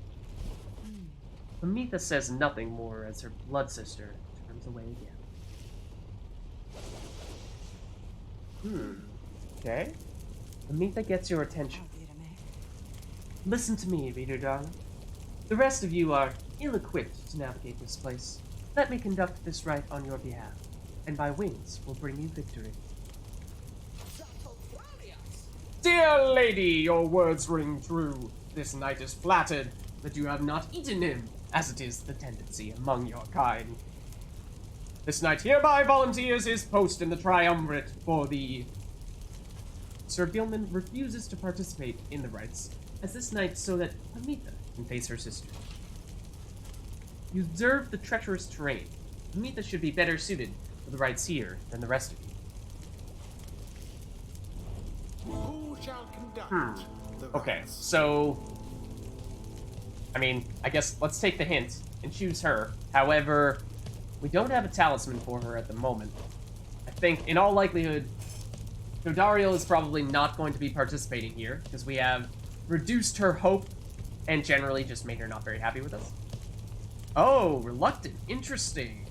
A: Amita says nothing more as her blood sister turns away again. Okay. Amita gets your attention. Listen to me, reader darling. The rest of you are ill-equipped to navigate this place. Let me conduct this rite on your behalf, and by wings will bring you victory. Dear lady, your words ring true. This knight is flattered that you have not eaten him, as it is the tendency among your kind. This knight hereby volunteers his post in the triumvirate for the... Sir Gilman refuses to participate in the rites as this knight so that Amita can face her sister. You observe the treacherous terrain. Amita should be better suited for the rites here than the rest of you.
C: Who shall conduct the
A: Okay,
C: rites?
A: so... I mean, I guess let's take the hint and choose her. However, we don't have a talisman for her at the moment. I think, in all likelihood, Jodario is probably not going to be participating here, because we have reduced her hope and generally just made her not very happy with us. Oh, reluctant. Interesting.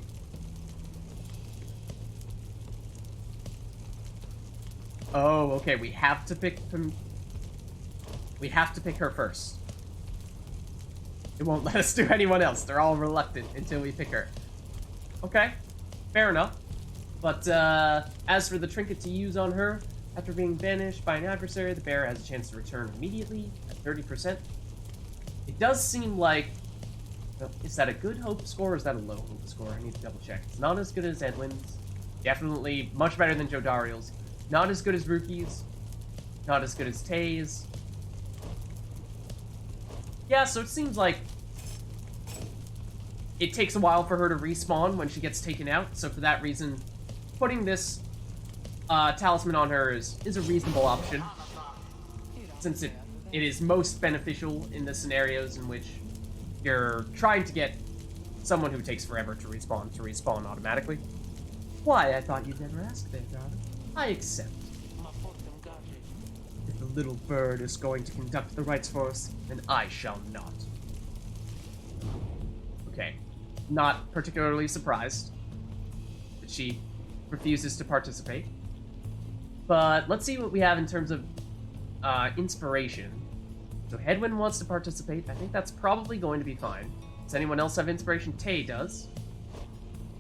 A: Oh, okay, we have to pick him. We have to pick her first. It won't let us do anyone else. They're all reluctant until we pick her. Okay, fair enough. But as for the trinket to use on her, after being banished by an adversary, the bearer has a chance to return immediately at 30%. It does seem like... Is that a good hope score or is that a low hope score? I need to double check. It's not as good as Edwin's. Definitely much better than Jodariel's. Not as good as Ruki's. Not as good as Tay's. Yeah, so it seems like it takes a while for her to respawn when she gets taken out. So for that reason, putting this talisman on her is a reasonable option, since it is most beneficial in the scenarios in which you're trying to get someone who takes forever to respawn automatically. Why, I thought you'd never ask there, darling. I accept. If the little bird is going to conduct the rites for us, then I shall not. Okay. Not particularly surprised that she refuses to participate. But let's see what we have in terms of inspiration. So Hedwyn wants to participate. I think that's probably going to be fine. Does anyone else have inspiration? Tay does.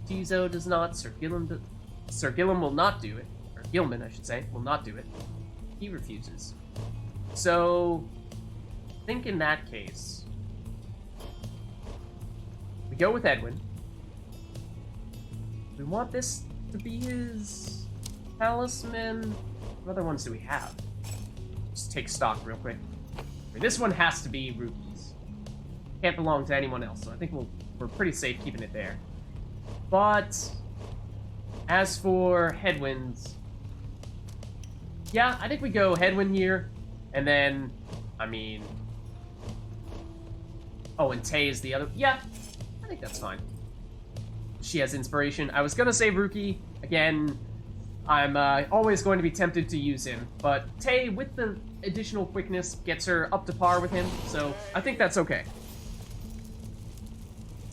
A: Tizo does not. Sir Gilliam will not do it. Or Gilman, I should say, will not do it. He refuses. So, I think in that case, we go with Edwin. We want this to be his talisman. What other ones do we have? Just take stock real quick. I mean, this one has to be Ruki's. Can't belong to anyone else, so I think we're pretty safe keeping it there. But as for Hedwyn's, yeah, I think we go Hedwyn here, and then, I mean, oh, and Tay is the other. Yeah, I think that's fine. She has inspiration. I was gonna say Ruki again. I'm always going to be tempted to use him, but Tay, with the additional quickness, gets her up to par with him, so I think that's okay.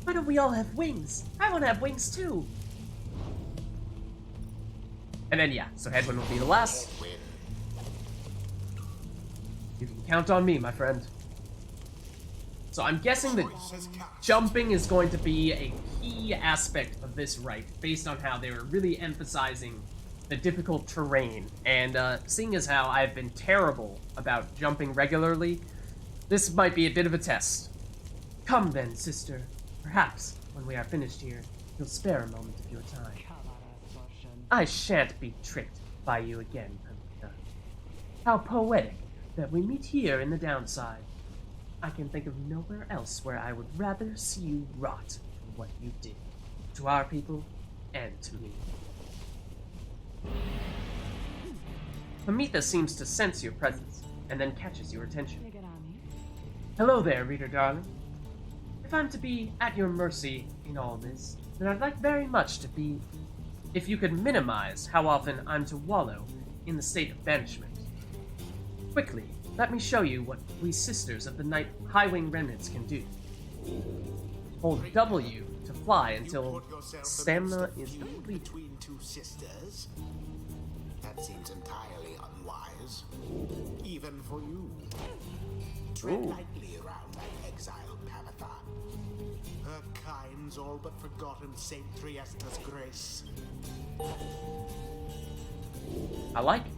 A: Why don't we all have wings? I want to have wings too. And then, yeah, so Hedwyn will be the last. You can count on me, my friend. So I'm guessing that jumping is going to be a key aspect of this rite, based on how they were really emphasizing the difficult terrain. And seeing as how I've been terrible about jumping regularly, this might be a bit of a test. Come then, sister. Perhaps, when we are finished here, you'll spare a moment of your time. I shan't be tricked by you again, Pamela. How poetic that we meet here in the downside. I can think of nowhere else where I would rather see you rot than what you did. To our people, and to me. Pamitha seems to sense your presence, and then catches your attention. Hello there, reader darling. If I'm to be at your mercy in all this, then I'd like very much to be... if you could minimize how often I'm to wallow in the state of banishment. Quickly, let me show you what we sisters of the Night Highwing Remnants can do. Hold W to fly until stamina is depleted.
C: Between two sisters? That seems entirely unwise. Even for you. Tread lightly around that exiled Pamitha. Her kind's all but forgotten Saint Triesta's grace.
A: I like it.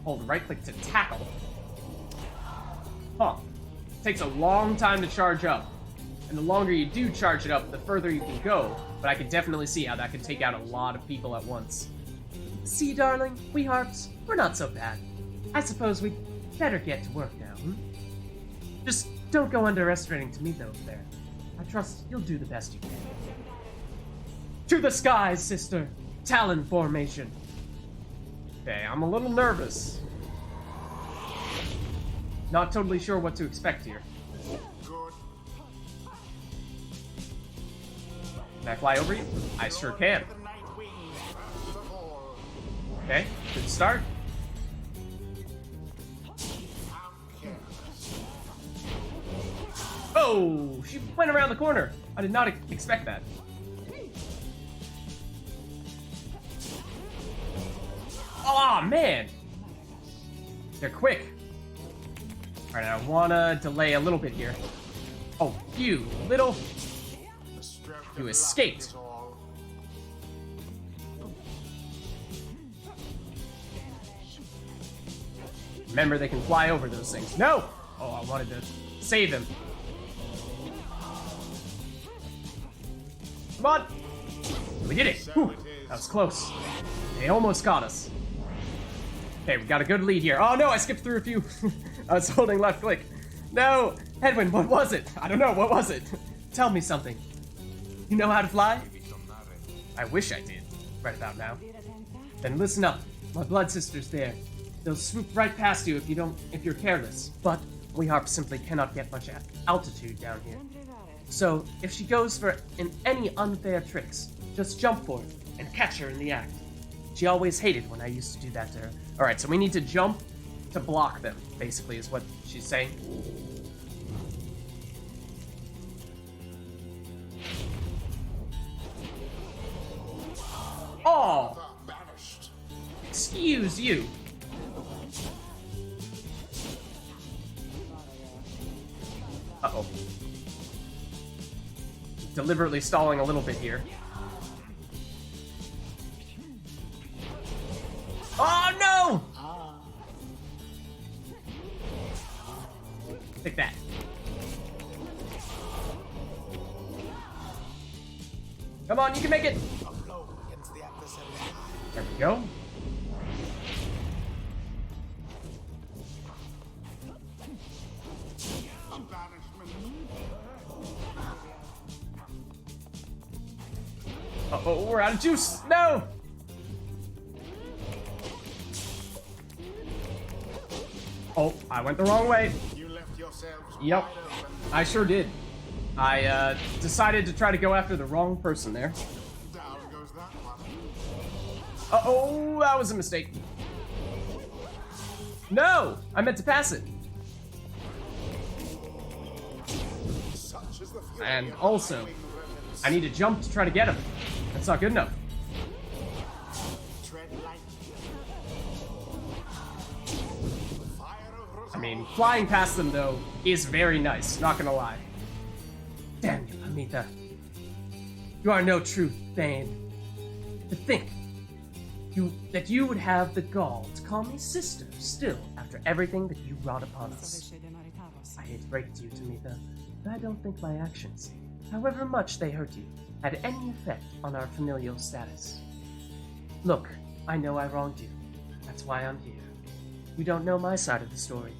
A: Hold right click to tackle. Huh. Takes a long time to charge up. And the longer you do charge it up, the further you can go. But I can definitely see how that can take out a lot of people at once. See, darling, we harps, we're not so bad. I suppose we'd better get to work now, Just don't go underestimating to me, though, there. I trust you'll do the best you can. To the skies, sister! Talon formation! Okay, I'm a little nervous. Not totally sure what to expect here.
C: Good.
A: Can I fly over you? I sure can.
C: The night wings first of all.
A: Okay, good start.
C: How careless.
A: Oh, she went around the corner. I did not expect that. Oh, man! They're quick. Alright, I wanna delay a little bit here. Oh, you little... You escaped. Remember, they can fly over those things. No! Oh, I wanted to save him. Come on! We did it! Whew. That was close. They almost got us. Okay, we got a good lead here. Oh no, I skipped through a few. I was holding left click. No! Hedwyn, what was it? I don't know, what was it? Tell me something. You know how to fly? I wish I did, right about now. Then listen up. My blood sister's there. They'll swoop right past you if you're careless. But we harp simply cannot get much altitude down here. So, if she goes for any unfair tricks, just jump for it and catch her in the act. She always hated when I used to do that to her. Alright, so we need to jump to block them, basically, is what she's saying. Oh! Excuse you. Uh-oh. Deliberately stalling a little bit here. Oh, no! Take that. Come on, you can make it! There we go. Uh-oh, we're out of juice! No! Oh, I went the wrong way.
C: You left yourselves
A: Yep,
C: wide open.
A: I sure did. I decided to try to go after the wrong person there.
C: Down goes that one.
A: Uh-oh, that was a mistake. No! I meant to pass it.
C: Such is the fury
A: And
C: of
A: also,
C: highwing remnants.
A: I need to jump to try to get him. That's not good enough.
C: Tread lightly. Fire of
A: I mean, flying past them, though, is very nice, not gonna lie. Damn you, Amita. You are no true Thane. To think that you would have the gall to call me sister still after everything that you brought upon us. I hate to break it to you, Tamitha, but I don't think my actions, however much they hurt you, had any effect on our familial status. Look, I know I wronged you. That's why I'm here. You don't know my side of the story.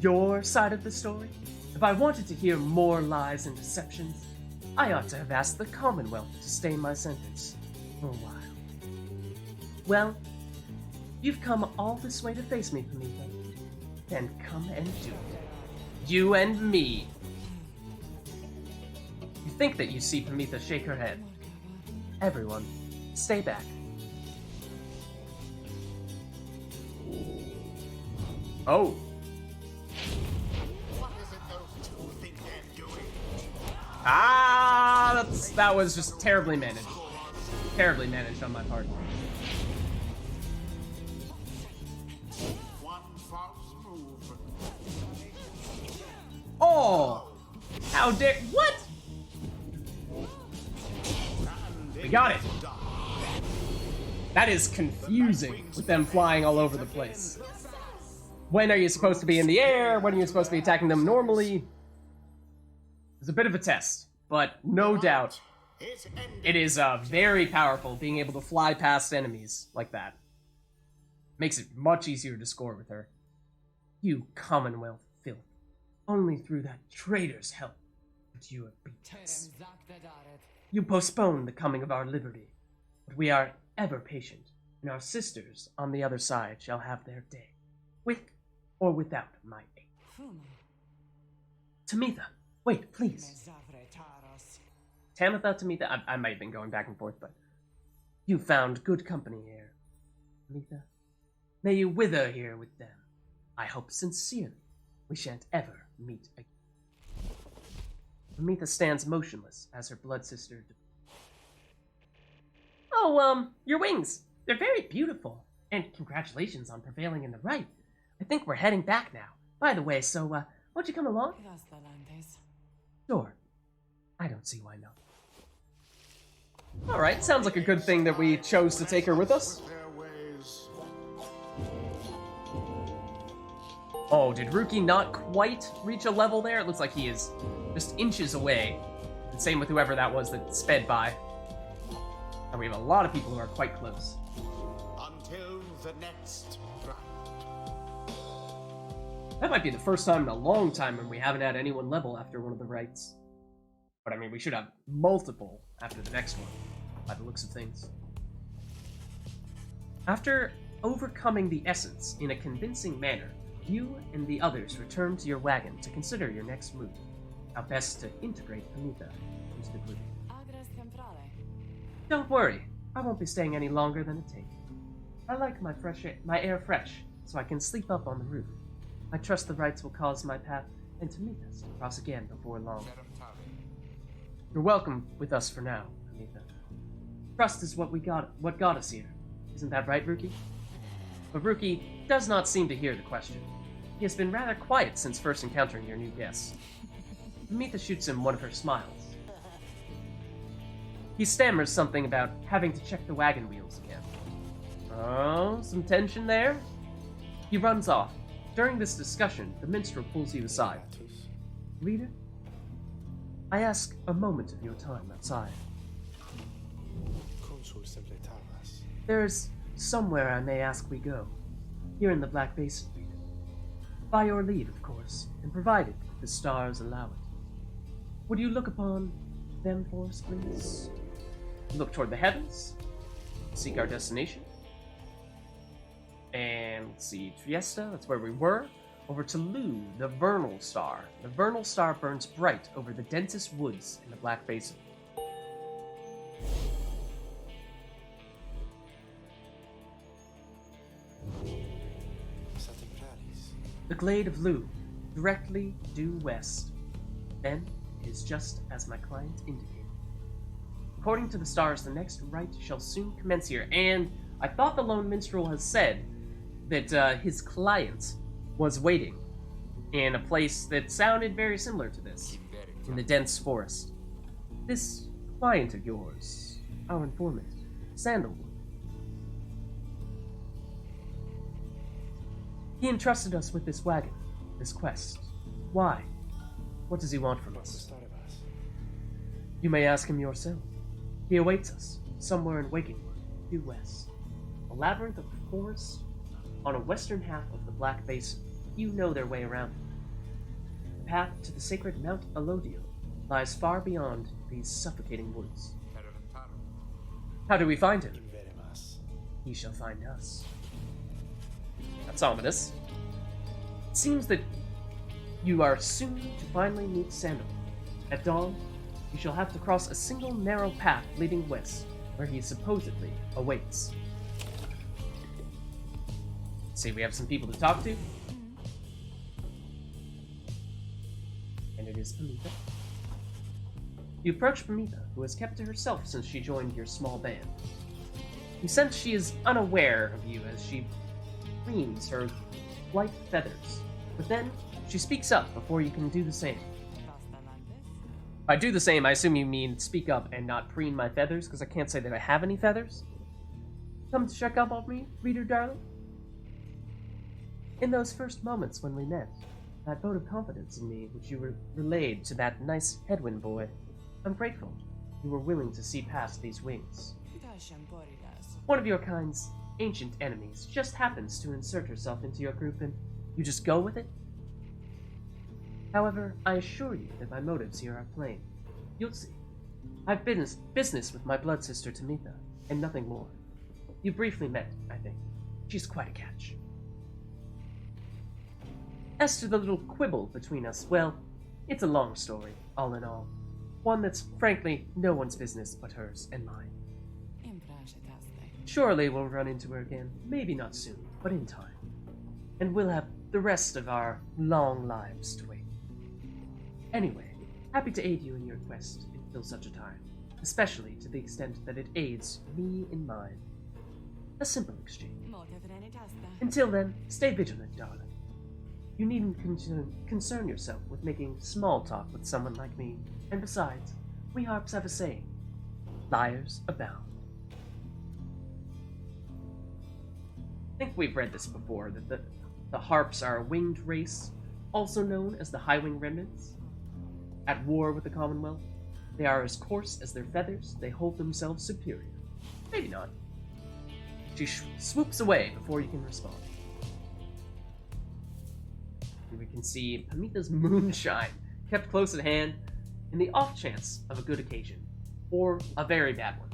A: Your side of the story? If I wanted to hear more lies and deceptions, I ought to have asked the Commonwealth to stay my sentence for a while. Well, you've come all this way to face me, Pamitha. Then come and do it. You and me. You think that you see Pamitha shake her head. Everyone, stay back. Oh.
C: What is it those two think they're doing?
A: Ah, that was just terribly managed. Terribly managed on my part.
C: One false move.
A: Oh! How dare... What? We got it. That is confusing with them flying all over the place. When are you supposed to be in the air? When are you supposed to be attacking them normally? It's a bit of a test, but no doubt
C: It's ended.
A: it is very powerful being able to fly past enemies like that. Makes it much easier to score with her. You Commonwealth filth. Only through that traitor's help would you have beaten us. You postponed the coming of our liberty, but we are ever patient, and our sisters on the other side shall have their day, with or without my aid. Tamitha, wait, please. Tamitha, Tamitha, I might have been going back and forth, but you found good company here. Tamitha, may you wither here with them. I hope sincerely we shan't ever meet again. Tamitha stands motionless as her blood sister. Oh, your wings. They're very beautiful. And congratulations on prevailing in the right. I think we're heading back now. By the way, so, won't you come along? Sure. I don't see why not. Alright, sounds like a good thing that we chose to take her with us. Oh, did Ruki not quite reach a level there? It looks like he is just inches away. And same with whoever that was that sped by. And we have a lot of people who are quite close.
C: Until the next round.
A: That might be the first time in a long time when we haven't had anyone level after one of the rights. But I mean, we should have multiple after the next one, by the looks of things. After overcoming the essence in a convincing manner, you and the others return to your wagon to consider your next move. How best to integrate Amita into the group. Don't worry, I won't be staying any longer than it takes. I like my air fresh, so I can sleep up on the roof. I trust the rights will cause my path and to meet us to cross again before long. You're welcome with us for now, Amita. Trust is what got us here. Isn't that right, Ruki? But Ruki does not seem to hear the question. He has been rather quiet since first encountering your new guests. Amita shoots him one of her smiles. He stammers something about having to check the wagon wheels again. Oh, some tension there? He runs off. During this discussion, the minstrel pulls you aside. Reader, I ask a moment of your time outside. There's somewhere I may ask we go. Here in the Black Basin, reader. By your leave, of course, and provided the stars allow it. Would you look upon them for us, please? Look toward the heavens. Seek our destination. And let's see, Fiesta, that's where we were. Over to Lu, the vernal star. The vernal star burns bright over the densest woods in the Black Basin. The glade of Lu, directly due west. Then it is just as my client indicated. According to the stars, the next rite shall soon commence here, and I thought the lone minstrel has said that his client was waiting in a place that sounded very similar to this, in the dense forest. This client of yours, our informant, Sandalwood. He entrusted us with this wagon, this quest. Why? What does he want from us? You may ask him yourself. He awaits us, somewhere in Wakingwood, due west. A labyrinth of forest on a western half of the Black Basin. You know their way around it. The path to the sacred Mount Alodio lies far beyond these suffocating woods. How do we find him? He shall find us. That's ominous. It seems that you are soon to finally meet Sandal. At dawn, you shall have to cross a single narrow path leading west, where he supposedly awaits. See, we have some people to talk to. And it is Pamita. You approach Pamita, who has kept to herself since she joined your small band. You sense she is unaware of you as she preens her white feathers, but then she speaks up before you can do the same. By do the same, I assume you mean speak up and not preen my feathers, because I can't say that I have any feathers. Come to check up on me, reader darling? In those first moments when we met, that vote of confidence in me which you relayed to that nice Headwind boy, I'm grateful you were willing to see past these wings. One of your kind's ancient enemies just happens to insert herself into your group and you just go with it? However, I assure you that my motives here are plain. You'll see. I've business with my blood sister Tamika, and nothing more. You briefly met, I think. She's quite a catch. As to the little quibble between us, well, it's a long story, all in all. One that's, frankly, no one's business but hers and mine. Surely we'll run into her again. Maybe not soon, but in time. And we'll have the rest of our long lives to wait. Anyway, happy to aid you in your quest until such a time. especially to the extent that it aids me in mine. A simple exchange. Until then, stay vigilant, darling. You needn't concern yourself with making small talk with someone like me, and besides, we harps have a saying, liars abound. I think we've read this before, that the harps are a winged race, also known as the High-Wing Remnants. At war with the Commonwealth, they are as coarse as their feathers, they hold themselves superior. Maybe not. She swoops away before you can respond. And we can see Pamitha's moonshine kept close at hand in the off chance of a good occasion, or a very bad one.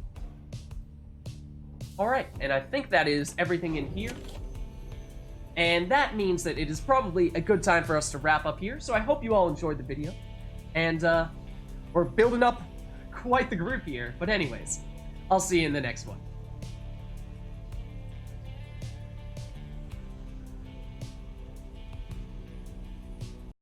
A: Alright, and I think that is everything in here. And that means that it is probably a good time for us to wrap up here, so I hope you all enjoyed the video. And, we're building up quite the group here, but anyways, I'll see you in the next one.